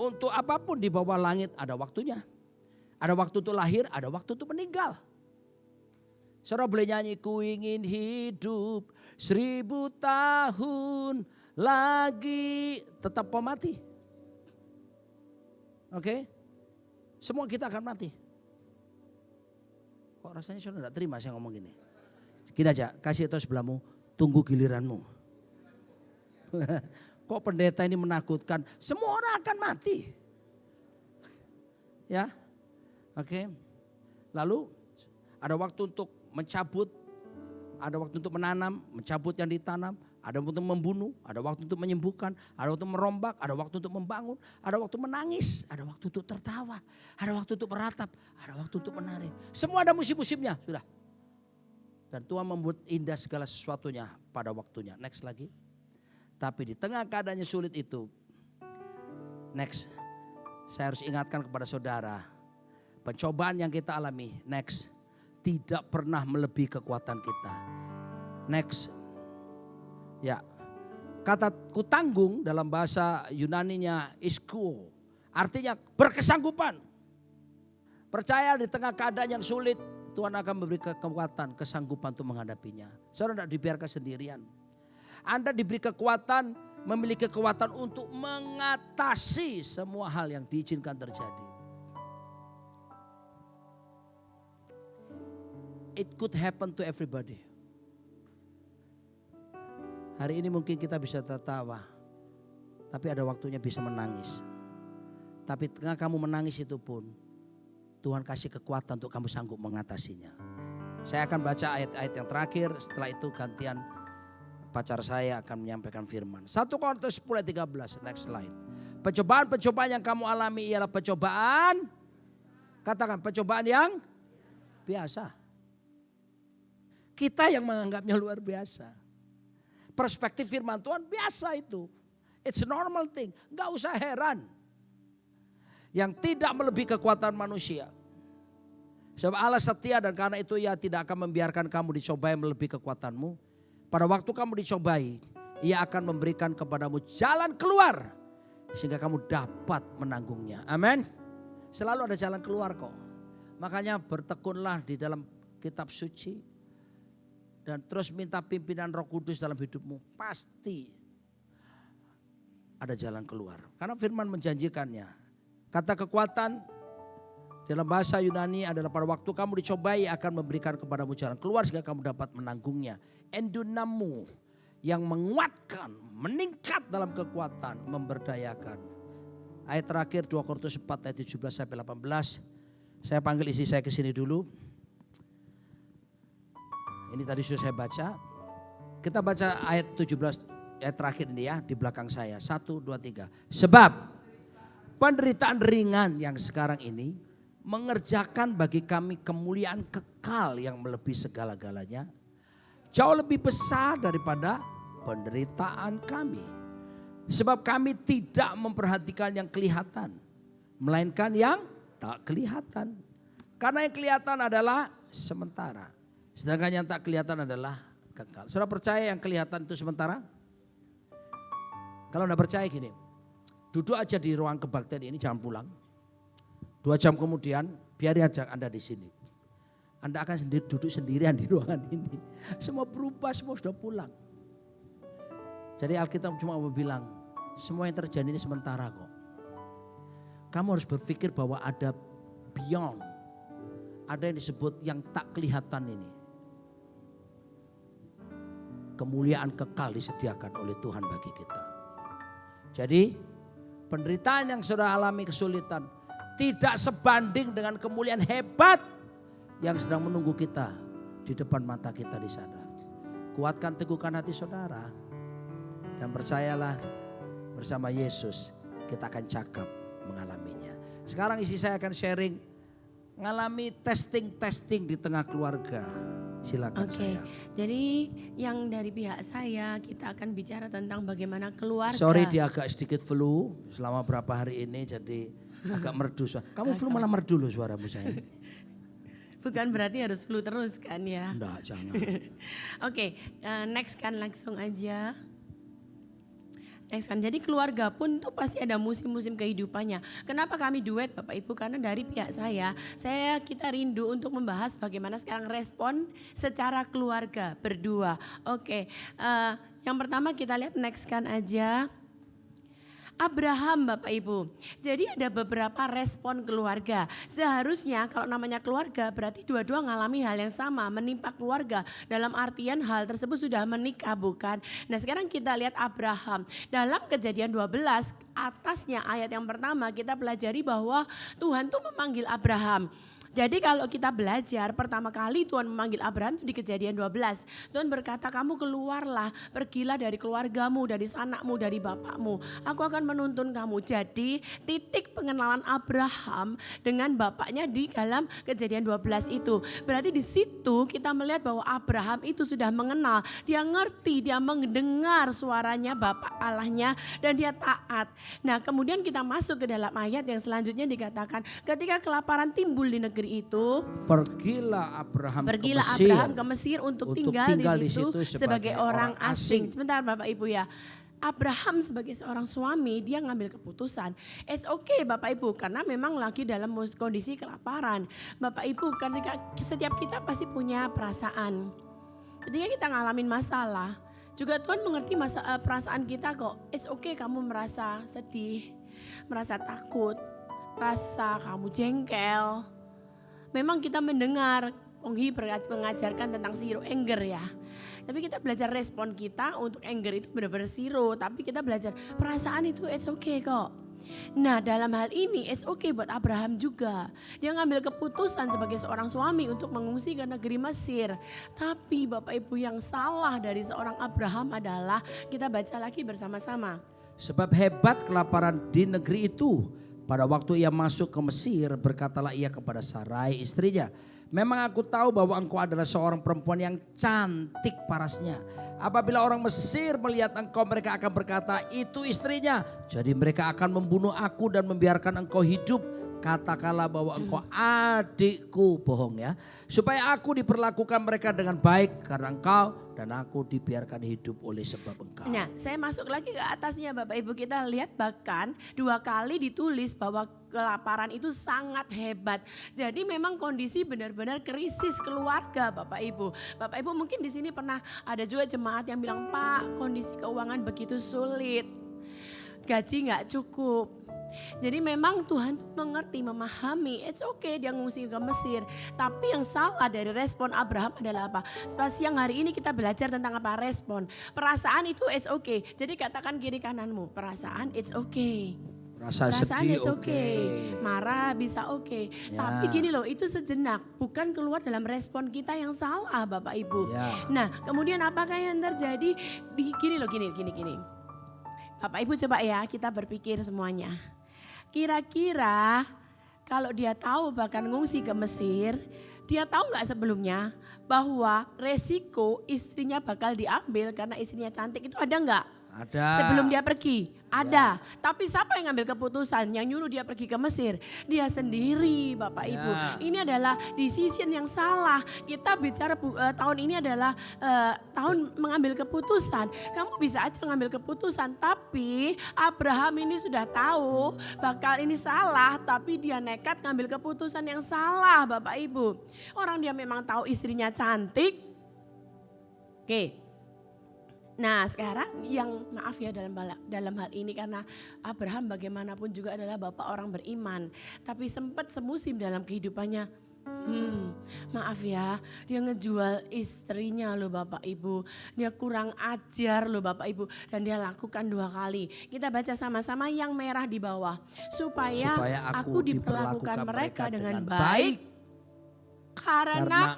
Untuk apapun di bawah langit ada waktunya. Ada waktu untuk lahir, ada waktu untuk meninggal. Saudara boleh nyanyi, ku ingin hidup 1000 tahun lagi. Tetap mau mati. Oke? Semua kita akan mati. Kok rasanya saudara tidak terima saya ngomong gini. Gini aja, kasih tahu sebelahmu, tunggu giliranmu. Kok pendeta ini menakutkan, semua orang akan mati. Ya, oke. Lalu ada waktu untuk mencabut, ada waktu untuk menanam, mencabut yang ditanam. Ada waktu untuk membunuh, ada waktu untuk menyembuhkan, ada waktu merombak, ada waktu untuk membangun, ada waktu menangis, ada waktu untuk tertawa, ada waktu untuk meratap, ada waktu untuk menari. Semua ada musim-musimnya, sudah. Dan Tuhan membuat indah segala sesuatunya pada waktunya. Next lagi. Tapi di tengah keadaannya sulit itu, next, saya harus ingatkan kepada saudara, pencobaan yang kita alami, next, tidak pernah melebihi kekuatan kita. Next. Ya, kata kutanggung dalam bahasa Yunaninya iskuo, artinya berkesanggupan. Percaya di tengah keadaan yang sulit, Tuhan akan memberi kekuatan, kesanggupan untuk menghadapinya. Saudara tidak dibiarkan sendirian. Anda diberi kekuatan, memiliki kekuatan untuk mengatasi semua hal yang diizinkan terjadi. it could happen to everybody. Hari ini mungkin kita bisa tertawa, tapi ada waktunya bisa menangis. Tapi tengah kamu menangis itu pun, Tuhan kasih kekuatan untuk kamu sanggup mengatasinya. Saya akan baca ayat-ayat yang terakhir, setelah itu gantian pacar saya akan menyampaikan firman. 1 Korintus 10 ayat 13, next slide. Percobaan-percobaan yang kamu alami ialah percobaan, katakan percobaan yang biasa. Kita yang menganggapnya luar biasa. Perspektif firman Tuhan biasa itu. It's a normal thing. Gak usah heran. Yang tidak melebihi kekuatan manusia. Sebab Allah setia dan karena itu Ia tidak akan membiarkan kamu dicobai melebihi kekuatanmu. Pada waktu kamu dicobai, Ia akan memberikan kepadamu jalan keluar. Sehingga kamu dapat menanggungnya. Amin. Selalu ada jalan keluar kok. Makanya bertekunlah di dalam kitab suci. Dan terus minta pimpinan Roh Kudus dalam hidupmu. Pasti ada jalan keluar. Karena firman menjanjikannya. Kata kekuatan dalam bahasa Yunani adalah pada waktu kamu dicobai akan memberikan kepadamu jalan keluar sehingga kamu dapat menanggungnya. Endunamu yang menguatkan, meningkat dalam kekuatan, memberdayakan. Ayat terakhir 2 Korintus 4 ayat 17 sampai 18. Saya panggil istri saya ke sini dulu. Ini tadi sudah saya baca. Kita baca ayat 17 ayat terakhir ini ya di belakang saya. 1, 2, 3. Sebab penderitaan ringan yang sekarang ini mengerjakan bagi kami kemuliaan kekal yang melebihi segala-galanya. Jauh lebih besar daripada penderitaan kami. Sebab kami tidak memperhatikan yang kelihatan. Melainkan yang tak kelihatan. Karena yang kelihatan adalah sementara. Sedangkan yang tak kelihatan adalah kekal. Saudara percaya yang kelihatan itu sementara? Kalau enggak percaya gini. Duduk aja di ruang kebaktian ini, jangan pulang. 2 jam kemudian biar aja Anda di sini. Anda akan duduk sendirian di ruangan ini. Semua berubah, semua sudah pulang. Jadi Alkitab cuma mau bilang, semua yang terjadi ini sementara kok. Kamu harus berpikir bahwa ada beyond. Ada yang disebut yang tak kelihatan ini. Kemuliaan kekal disediakan oleh Tuhan bagi kita. Jadi penderitaan yang saudara alami kesulitan tidak sebanding dengan kemuliaan hebat yang sedang menunggu kita di depan mata kita di sana. Kuatkan teguhkan hati saudara dan percayalah bersama Yesus kita akan cakap mengalaminya. Sekarang isi saya akan sharing mengalami testing di tengah keluarga. Silakan saya. Jadi yang dari pihak saya kita akan bicara tentang bagaimana keluarga. Sorry dia agak sedikit flu selama berapa hari ini jadi agak merdu. Kamu flu malah merdu loh suaramu saya. Bukan berarti harus flu terus kan ya. Enggak, jangan. Next kan langsung aja. Next kan, jadi keluarga pun tuh pasti ada musim-musim kehidupannya. Kenapa kami duet Bapak Ibu? Karena dari pihak kita rindu untuk membahas bagaimana sekarang respon secara keluarga berdua. Yang pertama kita lihat next kan aja. Abraham Bapak Ibu. Jadi ada beberapa respon keluarga. Seharusnya kalau namanya keluarga berarti dua-dua ngalami hal yang sama. Menimpa keluarga dalam artian hal tersebut sudah menikah bukan. Nah sekarang kita lihat Abraham. Dalam Kejadian 12 atasnya ayat yang pertama kita pelajari bahwa Tuhan tuh memanggil Abraham. Jadi kalau kita belajar pertama kali Tuhan memanggil Abraham di Kejadian 12. Tuhan berkata kamu keluarlah, pergilah dari keluargamu, dari sanakmu, dari bapakmu. Aku akan menuntun kamu. Jadi titik pengenalan Abraham dengan bapaknya di dalam Kejadian 12 itu. Berarti di situ kita melihat bahwa Abraham itu sudah mengenal. Dia ngerti, dia mendengar suaranya Bapak Allahnya dan dia taat. Nah kemudian kita masuk ke dalam ayat yang selanjutnya dikatakan ketika kelaparan timbul di negeri itu, pergilah Abraham ke Mesir untuk tinggal di situ sebagai orang asing. Sebentar Bapak Ibu ya. Abraham sebagai seorang suami dia ngambil keputusan. It's okay Bapak Ibu karena memang lagi dalam kondisi kelaparan. Bapak Ibu karena setiap kita pasti punya perasaan. Ketika kita ngalamin masalah, juga Tuhan mengerti perasaan kita kok. It's okay kamu merasa sedih, merasa takut, rasa kamu jengkel. Memang kita mendengar Ponghi mengajarkan tentang zero anger ya. Tapi kita belajar respon kita untuk anger itu benar-benar zero. Tapi kita belajar perasaan itu it's okay kok. Nah dalam hal ini it's okay buat Abraham juga. Dia ngambil keputusan sebagai seorang suami untuk mengungsi ke negeri Mesir. Tapi Bapak Ibu yang salah dari seorang Abraham adalah kita baca lagi bersama-sama. Sebab hebat kelaparan di negeri itu. Pada waktu ia masuk ke Mesir, berkatalah ia kepada Sarai istrinya, memang aku tahu bahwa engkau adalah seorang perempuan yang cantik parasnya. Apabila orang Mesir melihat engkau, mereka akan berkata, itu istrinya. Jadi mereka akan membunuh aku dan membiarkan engkau hidup. Katakanlah bahwa engkau adikku, bohong ya. Supaya aku diperlakukan mereka dengan baik karena engkau, dan aku dibiarkan hidup oleh sebab engkau. Nah saya masuk lagi ke atasnya Bapak Ibu, kita lihat bahkan 2 kali ditulis bahwa kelaparan itu sangat hebat. Jadi memang kondisi benar-benar krisis keluarga Bapak Ibu. Bapak Ibu mungkin di sini pernah ada juga jemaat yang bilang, Pak kondisi keuangan begitu sulit, gaji gak cukup. Jadi memang Tuhan tuh mengerti, memahami, it's okay dia ngungsi ke Mesir. Tapi yang salah dari respon Abraham adalah apa? Pas siang hari ini kita belajar tentang apa? Respon. Perasaan itu it's okay. Jadi katakan kiri kananmu, perasaan it's okay. Perasaan sedih it's okay. Marah bisa okay. Ya. Tapi gini loh, itu sejenak, bukan keluar dalam respon kita yang salah Bapak Ibu. Ya. Nah kemudian apakah yang terjadi? Gini loh, gini. Bapak Ibu coba ya kita berpikir semuanya. Kira-kira kalau dia tahu bahkan ngungsi ke Mesir, dia tahu nggak sebelumnya bahwa resiko istrinya bakal diambil karena istrinya cantik itu ada nggak? Ada. Sebelum dia pergi, ada. Tapi siapa yang ngambil keputusan yang nyuruh dia pergi ke Mesir? Dia sendiri Bapak Ibu. Ini adalah decision yang salah. Kita bicara tahun ini adalah tahun mengambil keputusan. Kamu bisa aja ngambil keputusan, tapi Abraham ini sudah tahu bakal ini salah, tapi dia nekat ngambil keputusan yang salah Bapak Ibu. Orang dia memang tahu istrinya cantik. Oke. Nah sekarang yang maaf ya dalam hal ini, karena Abraham bagaimanapun juga adalah bapak orang beriman. Tapi sempat semusim dalam kehidupannya, maaf ya, dia ngejual istrinya loh Bapak Ibu. Dia kurang ajar loh Bapak Ibu. Dan dia lakukan 2 kali. Kita baca sama-sama yang merah di bawah. Supaya aku diperlakukan mereka dengan baik. Karena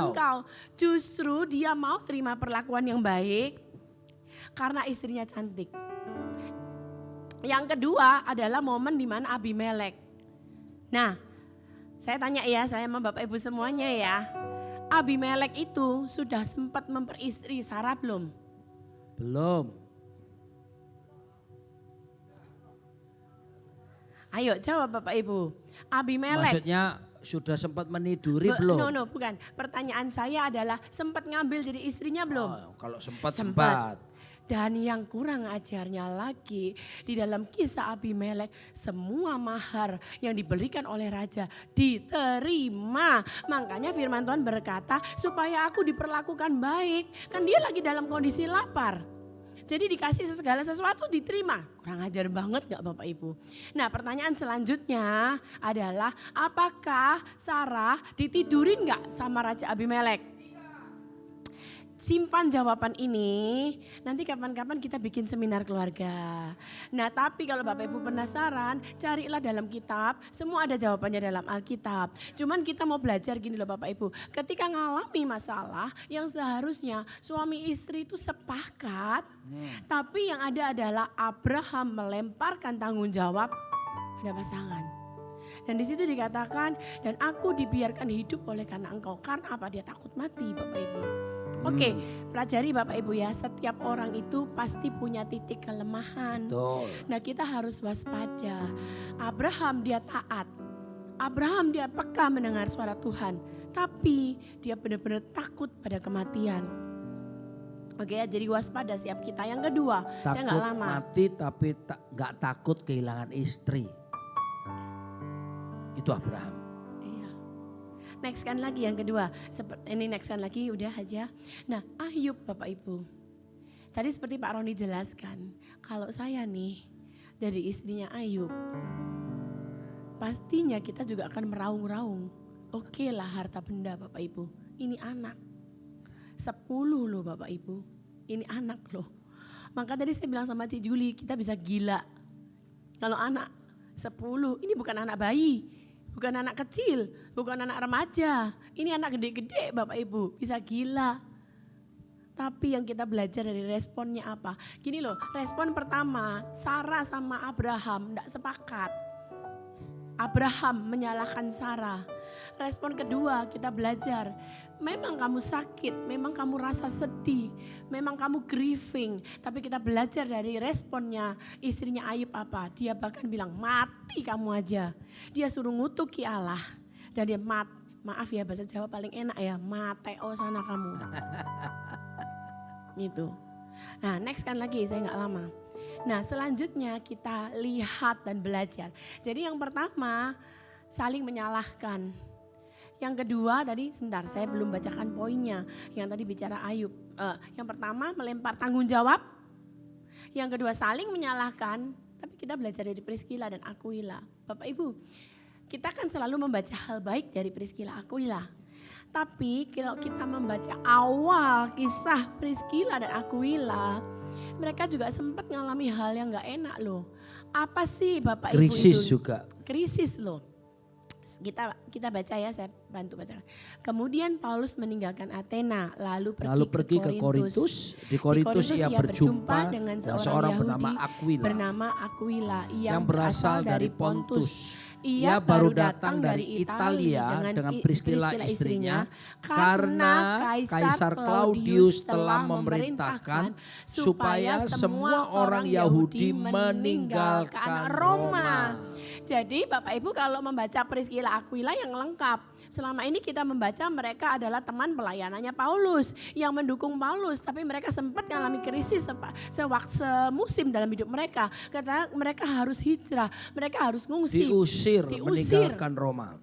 engkau justru dia mau terima perlakuan yang baik karena istrinya cantik. Yang kedua adalah momen di mana Abimelek. Nah, saya tanya ya, saya sama Bapak Ibu semuanya ya. Abimelek itu sudah sempat memperistri Sarah belum? Belum. Ayo jawab Bapak Ibu. Abimelek. Maksudnya sudah sempat meniduri belum? No, bukan. Pertanyaan saya adalah sempat ngambil jadi istrinya belum? Oh, kalau sempat. Dan yang kurang ajarnya lagi, di dalam kisah Abimelek, semua mahar yang diberikan oleh raja diterima. Makanya firman Tuhan berkata, supaya aku diperlakukan baik. Kan dia lagi dalam kondisi lapar. Jadi dikasih segala sesuatu diterima. Kurang ajar banget gak Bapak Ibu? Nah pertanyaan selanjutnya adalah, apakah Sarah ditidurin gak sama Raja Abimelek? Simpan jawaban ini, nanti kapan-kapan kita bikin seminar keluarga. Nah tapi kalau Bapak Ibu penasaran, carilah dalam kitab, semua ada jawabannya dalam Alkitab. Cuman kita mau belajar gini loh Bapak Ibu, ketika ngalami masalah yang seharusnya suami istri itu sepakat, tapi yang ada adalah Abraham melemparkan tanggung jawab pada pasangan. Dan di situ dikatakan, dan aku dibiarkan hidup oleh karena engkau. Karena apa? Dia takut mati Bapak Ibu. Oke, pelajari Bapak Ibu ya, setiap orang itu pasti punya titik kelemahan. Betul. Nah kita harus waspada. Abraham dia taat. Abraham dia peka mendengar suara Tuhan. Tapi dia benar-benar takut pada kematian. Oke ya, jadi waspada setiap kita. Yang kedua, saya gak lama. Takut mati tapi gak takut kehilangan istri. Itu Abraham. Next kan lagi yang kedua, ini next kan lagi udah aja. Nah Ayub Bapak Ibu, tadi seperti Pak Roni jelaskan, kalau saya nih dari istrinya Ayub, pastinya kita juga akan meraung-raung. Oke lah harta benda Bapak Ibu. Ini anak. 10 loh Bapak Ibu. Ini anak loh. Maka tadi saya bilang sama Cik Juli, kita bisa gila. Kalau anak 10, ini bukan anak bayi. Bukan anak kecil, bukan anak remaja. Ini anak gede-gede Bapak Ibu, bisa gila. Tapi yang kita belajar dari responnya apa? Gini loh, respon pertama, Sarah sama Abraham enggak sepakat. Abraham menyalahkan Sarah. Respon kedua kita belajar, memang kamu sakit, memang kamu rasa sedih, memang kamu grieving. Tapi kita belajar dari responnya istrinya Ayub apa? Dia bahkan bilang mati kamu aja. Dia suruh ngutuki Allah. Dan dia maaf ya bahasa Jawa paling enak ya, mateo sana kamu. Gitu. Nah next kan lagi saya gak lama. Nah selanjutnya kita lihat dan belajar. Jadi yang pertama saling menyalahkan. Yang kedua tadi sebentar saya belum bacakan poinnya. Yang tadi bicara Ayub. Yang pertama melempar tanggung jawab. Yang kedua saling menyalahkan. Tapi kita belajar dari Priskila dan Aquila. Bapak Ibu kita kan selalu membaca hal baik dari Priskila Aquila. Tapi kalau kita membaca awal kisah Priskila dan Aquila. Mereka juga sempat ngalami hal yang gak enak loh. Apa sih Bapak Ibu itu? Krisis juga. Krisis loh. Kita baca ya, saya bantu baca. Kemudian Paulus meninggalkan Athena, lalu pergi ke Korintus. Di Korintus ia berjumpa dengan seorang seorang Yahudi bernama Aquila yang berasal dari Pontus. Ia baru datang dari Italia dengan Priskila istrinya karena Kaisar Claudius telah memerintahkan supaya semua orang Yahudi meninggalkan Roma. Jadi Bapak Ibu kalau membaca Priskila Aquila yang lengkap. Selama ini kita membaca mereka adalah teman pelayanannya Paulus yang mendukung Paulus. Tapi mereka sempat mengalami krisis semusim dalam hidup mereka. Karena mereka harus hijrah, mereka harus ngungsi. Diusir. Meninggalkan Roma.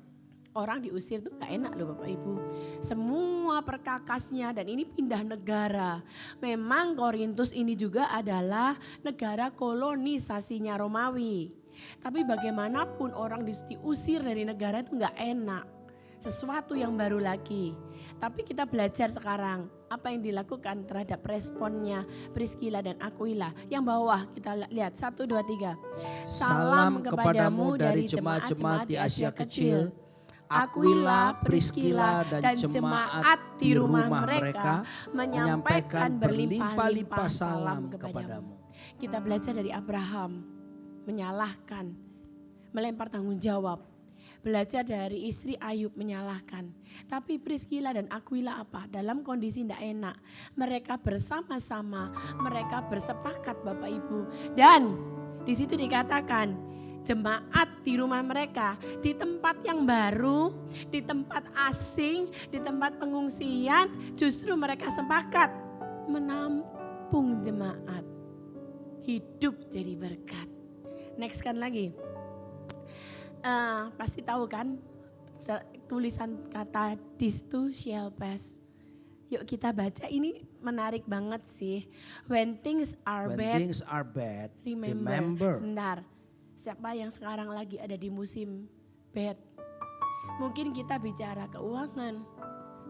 Orang diusir tuh gak enak loh Bapak Ibu. Semua perkakasnya dan ini pindah negara. Memang Korintus ini juga adalah negara kolonisasinya Romawi. Tapi bagaimanapun orang diusir dari negara itu gak enak. Sesuatu yang baru lagi. Tapi kita belajar sekarang apa yang dilakukan terhadap responnya Priskila dan Aquila. Yang bawah kita lihat 1, 2, 3. Salam kepadamu dari jemaat-jemaat di Asia Kecil. Aquila, Priskila dan jemaat di rumah mereka menyampaikan berlimpah-limpah salam kepadamu. Kita belajar dari Abraham. Menyalahkan, melempar tanggung jawab. Belajar dari istri Ayub menyalahkan. Tapi Priskila dan Aquila apa? Dalam kondisi tidak enak. Mereka bersama-sama, mereka bersepakat Bapak Ibu. Dan di situ dikatakan jemaat di rumah mereka, di tempat yang baru, di tempat asing, di tempat pengungsian, justru mereka sepakat menampung jemaat. Hidup jadi berkat. Next kan lagi, pasti tahu kan tulisan kata this too shall pass. Yuk kita baca, ini menarik banget sih. When things are bad, remember. Sebentar, siapa yang sekarang lagi ada di musim bad? Mungkin kita bicara keuangan,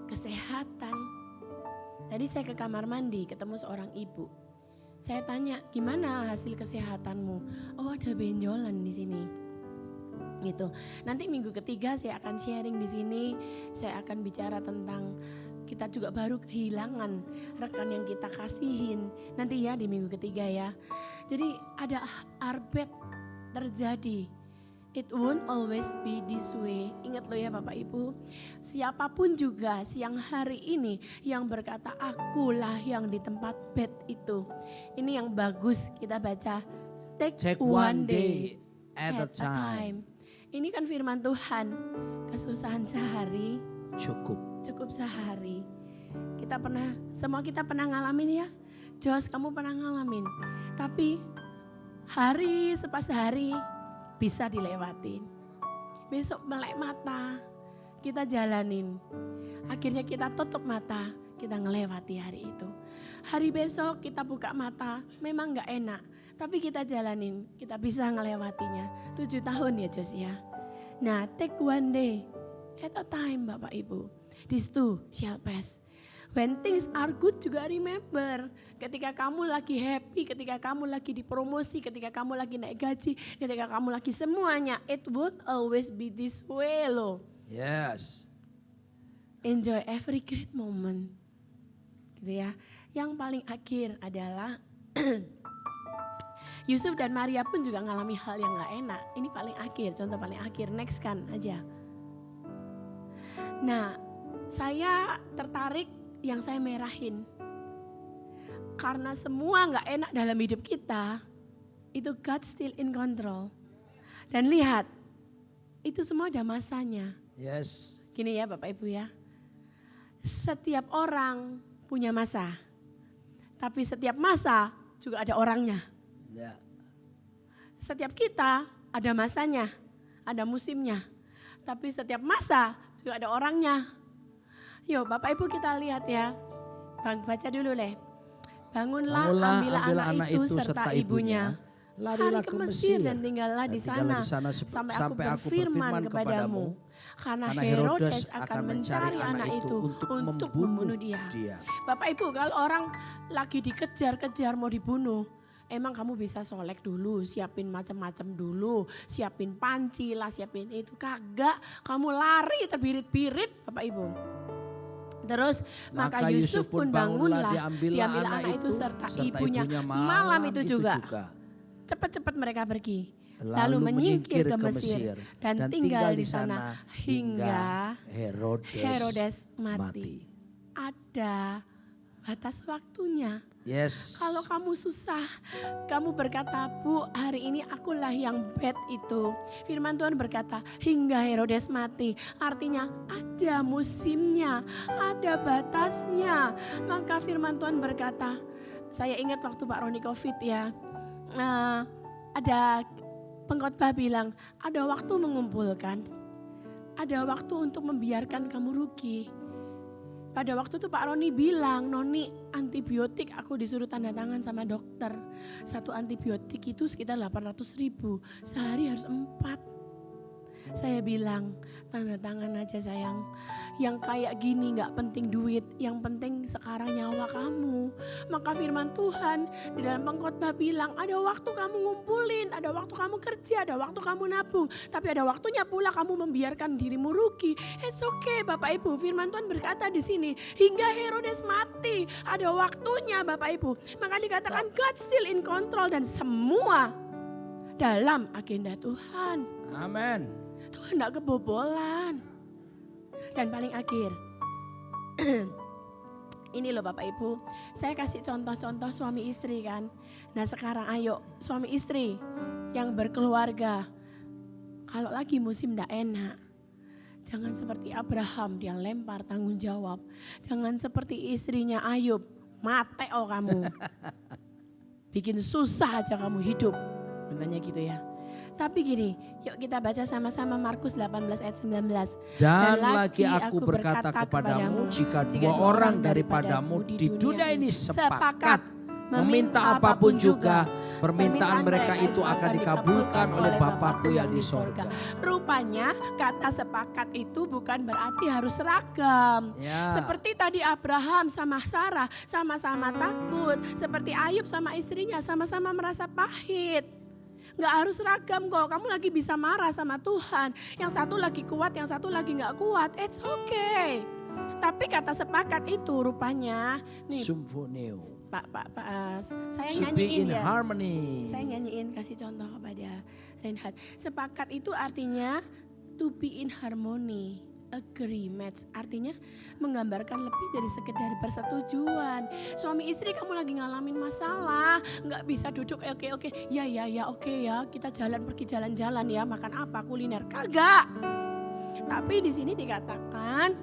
kesehatan. Tadi saya ke kamar mandi ketemu seorang ibu. Saya tanya, gimana hasil kesehatanmu? Oh ada benjolan di sini. Gitu. Nanti minggu ketiga saya akan sharing di sini. Saya akan bicara tentang kita juga baru kehilangan rekan yang kita kasihin. Nanti ya di minggu ketiga ya. Jadi ada arbet terjadi. It won't always be this way. Ingat loh ya Bapak Ibu. Siapapun juga siang hari ini yang berkata akulah yang di tempat bed itu. Ini yang bagus kita baca. Take one day at a time. Ini kan firman Tuhan. Kesusahan sehari cukup sehari. Semua kita pernah ngalamin ya. Jos kamu pernah ngalamin. Tapi hari sepas hari bisa dilewatin. Besok melek mata, kita jalanin. Akhirnya kita tutup mata, kita ngelewati hari itu. Hari besok kita buka mata, memang gak enak. Tapi kita jalanin, kita bisa ngelewatinya. 7 tahun ya Jos ya. Nah take one day at a time Bapak Ibu. This too shall pass. When things are good juga remember. Ketika kamu lagi happy, ketika kamu lagi dipromosi, ketika kamu lagi naik gaji, ketika kamu lagi semuanya. It would always be this way loh. Yes. Enjoy every great moment. Gitu ya. Yang paling akhir adalah Yusuf dan Maria pun juga ngalami hal yang gak enak. Ini paling akhir, contoh paling akhir. Next kan aja. Nah, saya tertarik yang saya merahin. Karena semua gak enak dalam hidup kita, itu God still in control. Dan lihat, itu semua ada masanya. Yes. Gini ya Bapak Ibu ya. Setiap orang punya masa. Tapi setiap masa juga ada orangnya. Ya. Setiap kita ada masanya, ada musimnya. Tapi setiap masa juga ada orangnya. Yuk Bapak Ibu kita lihat ya. Bang baca dulu deh. Bangunlah, ambillah anak itu serta ibunya. Larilah ke Mesir dan tinggallah di sana sampai aku berfirman kepadamu. Karena Herodes akan mencari anak itu untuk membunuh dia. Bapak Ibu kalau orang lagi dikejar-kejar mau dibunuh. Emang kamu bisa solek dulu, siapin macam-macam dulu, siapin panci lah, siapin itu. Kagak, kamu lari terbirit-birit Bapak Ibu. Terus maka Yusuf pun bangunlah, diambillah anak itu serta ibunya malam itu juga. Cepat-cepat mereka pergi. Lalu menyingkir ke Mesir dan tinggal di sana hingga Herodes mati. Ada batas waktunya. Yes. Kalau kamu susah, kamu berkata, Bu, hari ini akulah yang bad itu. Firman Tuhan berkata, hingga Herodes mati. Artinya ada musimnya, ada batasnya. Maka firman Tuhan berkata, saya ingat waktu Pak Roni COVID ya, ada pengkhotbah bilang, ada waktu mengumpulkan, ada waktu untuk membiarkan kamu rugi. Pada waktu itu Pak Roni bilang, Noni antibiotik aku disuruh tanda tangan sama dokter. Satu antibiotik itu sekitar 800.000, sehari harus 4. Saya bilang, tanda tangan aja sayang. Yang kayak gini gak penting duit, yang penting sekarang nyawa kamu. Maka firman Tuhan di dalam pengkhotbah bilang, ada waktu kamu ngumpulin, ada waktu kamu kerja, ada waktu kamu nabung. Tapi ada waktunya pula kamu membiarkan dirimu rugi. It's okay Bapak Ibu, firman Tuhan berkata di sini, hingga Herodes mati. Ada waktunya Bapak Ibu. Maka dikatakan God still in control dan semua dalam agenda Tuhan. Amin. Tuhan gak kebobolan. Dan paling akhir, ini loh Bapak Ibu, saya kasih contoh-contoh suami istri kan. Nah sekarang ayo suami istri yang berkeluarga, kalau lagi musim gak enak, jangan seperti Abraham dia lempar tanggung jawab. Jangan seperti istrinya Ayub, mate oh kamu. Bikin susah aja kamu hidup, katanya gitu ya. Tapi gini, yuk kita baca sama-sama Markus 18 ayat 19. Dan lagi aku berkata kepadamu, jika dua orang daripadamu di dunia ini sepakat meminta apapun juga, permintaan mereka itu akan dikabulkan oleh Bapakku yang di sorga. Rupanya kata sepakat itu bukan berarti harus seragam. Ya. Seperti tadi Abraham sama Sarah sama-sama takut. Seperti Ayub sama istrinya sama-sama merasa pahit. Gak harus seragam kok, kamu lagi bisa marah sama Tuhan. Yang satu lagi kuat, yang satu lagi gak kuat, it's okay. Tapi kata sepakat itu rupanya, nih Symphonio. Pak, saya To be nyanyiin in ya. harmony. Saya nyanyiin, kasih contoh kepada Reinhard. Sepakat itu artinya to be in harmony. Agree, match, artinya menggambarkan lebih dari sekedar persetujuan. Suami istri kamu lagi ngalamin masalah, nggak bisa duduk oke, ya oke ya, kita pergi jalan-jalan ya, makan apa, kuliner, kagak. Tapi di sini dikatakan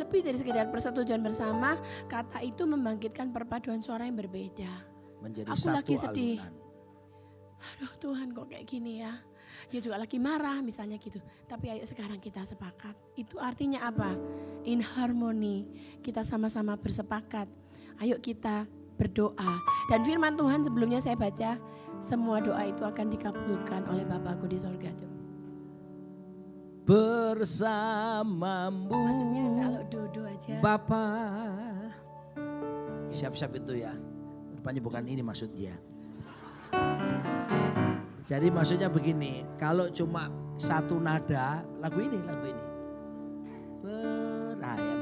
lebih dari sekedar persetujuan bersama, kata itu membangkitkan perpaduan suara yang berbeda. Menjadi Aku satu lagi sedih. alunan. Aduh Tuhan kok kayak gini ya. Dia juga lagi marah misalnya gitu. Tapi ayo sekarang kita sepakat. Itu artinya apa? In harmony. Kita sama-sama bersepakat. Ayo kita berdoa. Dan firman Tuhan sebelumnya saya baca. Semua doa itu akan dikabulkan oleh Bapakku di sorga. bersamamu. Maksudnya kalau dodo aja. Bapa. Siap-siap itu ya. Rupanya bukan ini maksudnya. Jadi maksudnya begini, kalau cuma satu nada, lagu ini.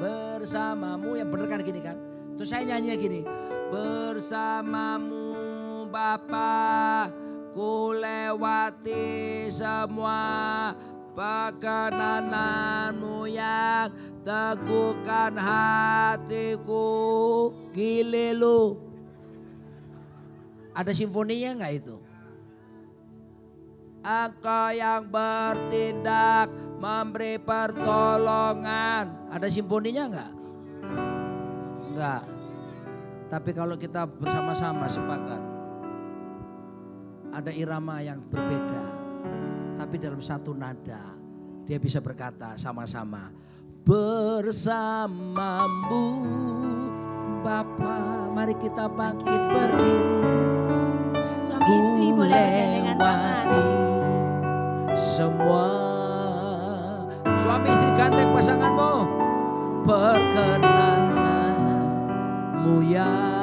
Bersamamu, yang bener kan gini kan. Terus saya nyanyi gini. Bersamamu Bapa, ku lewati semua perkenananmu yang teguhkan hatiku. Gile lu. Ada simfoninya enggak itu? Engkau yang bertindak memberi pertolongan. Ada simfoninya enggak? Enggak. Tapi kalau kita bersama-sama sepakat, ada irama yang berbeda. Tapi dalam satu nada, dia bisa berkata sama-sama. Bersamamu Bapa, mari kita bangkit berdiri. Suami istri boleh bergandengan tangan. Semua suami istri gandeng pasanganmu. Perkenananmu yang